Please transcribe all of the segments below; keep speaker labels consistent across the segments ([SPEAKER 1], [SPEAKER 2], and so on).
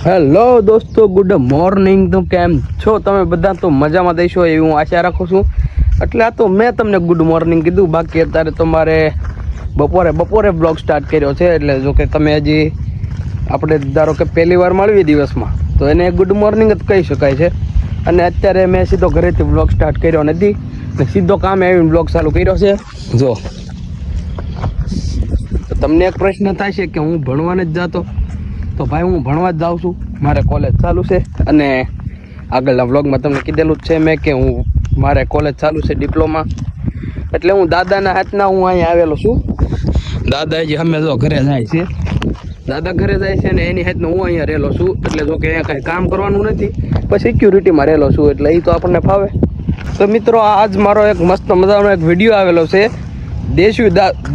[SPEAKER 1] Hello દોસ્તો, good morning. તો કેમ છો તમે બધા? તો મજામાં દઈશો એવી હું આશા રાખું છું. એટલે આ તો મેં તમને ગુડ મોર્નિંગ કીધું, બાકી અત્યારે તમારે બપોરે બ્લોગ સ્ટાર્ટ કર્યો છે. એટલે જો કે તમે હજી આપણે ધારો કે પહેલી વાર મળીએ દિવસમાં, તો એને ગુડ મોર્નિંગ જ કહી શકાય છે. અને અત્યારે મેં સીધો ઘરેથી બ્લોગ સ્ટાર્ટ કર્યો નથી ને સીધો કામે આવીને બ્લોગ ચાલુ કર્યો છે. જો તમને એક પ્રશ્ન થાય છે કે હું ભણવાને જ જતો, તો ભાઈ હું ભણવા જ જાઉં છું. મારે કોલેજ ચાલુ છે અને આગળના વ્લોગમાં તમને કીધેલું જ છે મેં કે મારે કોલેજ ચાલુ છે ડિપ્લોમા. એટલે હું દાદાના હાથના હું અહીંયા આવેલો છું. દાદા જે અમે જો ઘરે જાય છે, દાદા ઘરે જાય છે ને એની હાથનો હું અહીંયા રહેલો છું. એટલે જો કે અહીંયા કાંઈ કામ કરવાનું નથી, પણ સિક્યુરિટીમાં રહેલો છું, એટલે એ તો આપણને ફાવે. તો મિત્રો, આજ મારો એક મસ્ત મજાનો એક વિડીયો આવેલો છે,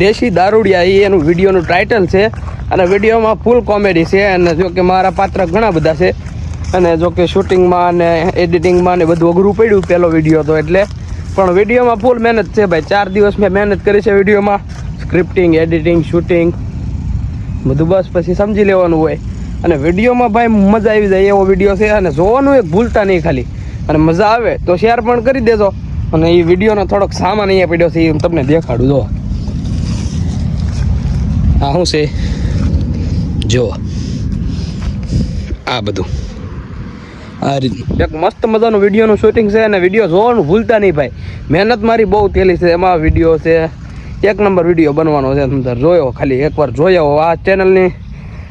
[SPEAKER 1] દેશી દારૂડિયા. એ એનું વિડીયોનું ટાઇટલ છે અને વિડીયોમાં ફૂલ કોમેડી છે. અને જો કે મારા પાત્ર ઘણા બધા છે અને જો કે શૂટિંગમાં અને એડિટિંગમાં ને બધું અઘરું પડ્યું પહેલો વિડીયો તો, એટલે પણ વિડીયોમાં ફૂલ મહેનત છે ભાઈ. 4 દિવસ મેં મહેનત કરી છે વિડીયોમાં, સ્ક્રિપ્ટિંગ, એડિટિંગ, શૂટિંગ બધું. બસ પછી સમજી લેવાનું હોય અને વિડીયોમાં ભાઈ મજા આવી જાય એવો વિડીયો છે. અને જોવાનું એક ભૂલતા નહીં ખાલી, અને મજા આવે તો શેર પણ કરી દેજો. અને એ વિડીયોનો થોડોક સામાન અહીંયા પડ્યો છે, એ તમને દેખાડું. જો આ શું છે, જો આ બધું આ રીતનું એક મસ્ત મજાનું વિડીયોનું શૂટિંગ છે. અને વિડીયો જોવાનું ભૂલતા નહીં ભાઈ. મહેનત મારી બહુ થયેલી છે એમાં. વિડીયો છે એક નંબર વિડીયો બનવાનો છે. તમે જોયો, ખાલી એકવાર જોયો. આ ચેનલની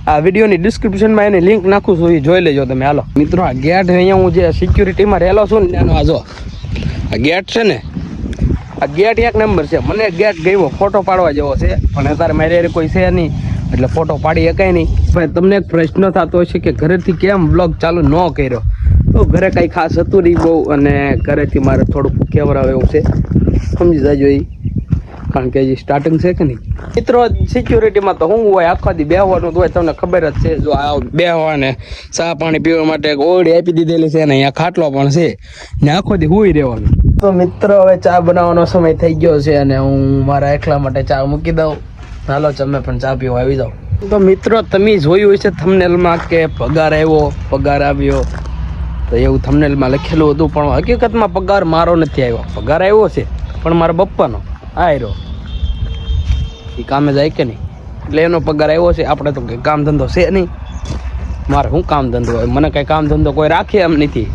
[SPEAKER 1] આ વિડીયોની ડિસ્ક્રિપ્શનમાં એની લિંક નાખું છું, એ જોઈ લેજો તમે. હાલો મિત્રો, આ ગેટ અહીંયા હું જે સિક્યુરિટીમાં રહેલો છું ને એનો આ જો આ ગેટ છે ને, આ ગેટ એક નંબર છે. મને ગેટ ગયો ફોટો પાડવા જેવો છે, પણ અત્યારે મારે કોઈ છે નહીં એટલે ફોટો પાડી શકાય નહીં. ભાઈ તમને એક પ્રશ્ન થતો હશે કે ઘરેથી કેમ બ્લોગ ચાલુ ન કર્યો? તો ઘરે કાંઈ ખાસ હતું નહીં બહુ, અને ઘરેથી મારે થોડુંક કેવરાવ એવું છે, સમજી જાજો એ, કારણ કે હજી સ્ટાર્ટિંગ છે કે નહીં. મિત્રો, સિક્યુરિટીમાં તો શું હોય, આખો દી બેહવાનું હોય, તમને ખબર જ છે. જો આ બેહવાને ચા પાણી પીવા માટે એક ઓરડી આપી દીધેલી છે, અને અહીંયા ખાટલો પણ છે ને આખો દી હુઈ રહેવાનું. તો મિત્રો, હવે ચા બનાવવાનો સમય થઈ ગયો છે અને હું મારા એકલા માટે ચા મૂકી દઉં. હાલો તમે પણ ચા પીવા આવી જાઓ. તો મિત્રો, તમે જોયું હશે થંબનેલમાં કે પગાર આવ્યો, તો એવું થંબનેલમાં લખેલું હતું, પણ હકીકતમાં પગાર મારો નથી આવ્યો. પગાર આવ્યો છે પણ મારા પપ્પાનો આવ્યો. એ કામે જાય કે નહીં, એટલે એનો પગાર આવ્યો છે. આપણે તો કંઈ કામ ધંધો છે નહીં. મારે શું કામ ધંધો હોય? મને કંઈ કામ ધંધો કોઈ રાખે એમ નથી.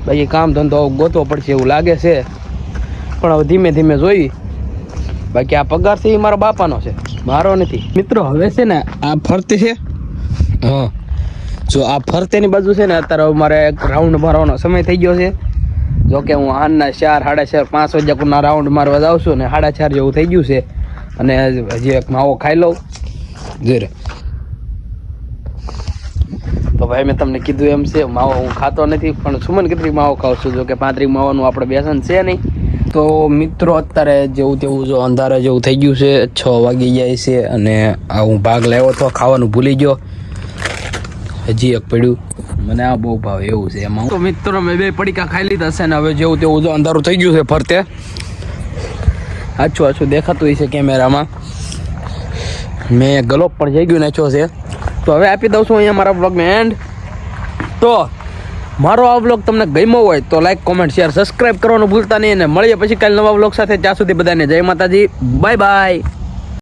[SPEAKER 1] બાકી કામ ધંધો ગોતવો પડશે એવું લાગે છે, પણ હવે ધીમે ધીમે જોઈ. બાકી આ પગાર છે એ મારા બાપાનો છે, મારો નથી. મિત્રો, હવે છે ને આ ફરતે છે, હા જો આ ફરતેની બાજુ છે ને, અત્યારે મારે એક રાઉન્ડ મારવાનો સમય થઈ ગયો છે. જો કે હું હાલના 4, 4:30, 5 વાગ્યાના રાઉન્ડ મારવા જાઉં છું ને 4:30 જેવું થઈ ગયું છે. અને હજી એક માવો ખાઈ લઉં જરે. તો ભાઈ મેં તમને કીધું એમ છે, માવો હું ખાતો નથી, પણ સુમન કેટલી માવો ખાઉં છું. જો કે 35 માવાનું આપણે બેસન છે નહીં. તો મિત્રો, અત્યારે જેવું તેવું જો અંધારે જેવું થઈ ગયું છે, 6 વાગી જાય છે. અને આ હું ભાગ લાવ્યો તો ખાવાનું ભૂલી ગયો, હજી એક પડ્યું. મને આ બહુ ભાવે એવું છે એમાં. તો મિત્રો, મેં 2 પડીકા ખાઈ લીધા છે ને હવે જેવું તેવું જો અંધારું થઈ ગયું છે ફરતે. આછું દેખાતું હોય છે કેમેરામાં. મેં ગલોપ પણ જઈ ગયું નાખ્યો છે. તો હવે આપી દઉં છું અહીંયા મારા બ્લોગને એન્ડ. તો મારો આ બ્લોગ તમને ગમ્યો હોય તો લાઈક, કોમેન્ટ, શેર, સબસ્ક્રાઈબ કરવાનું ભૂલતા નહીં. અને મળીએ પછી કાલે નવા બ્લોગ સાથે. ત્યાં સુધી બધાને જય માતાજી, બાય બાય.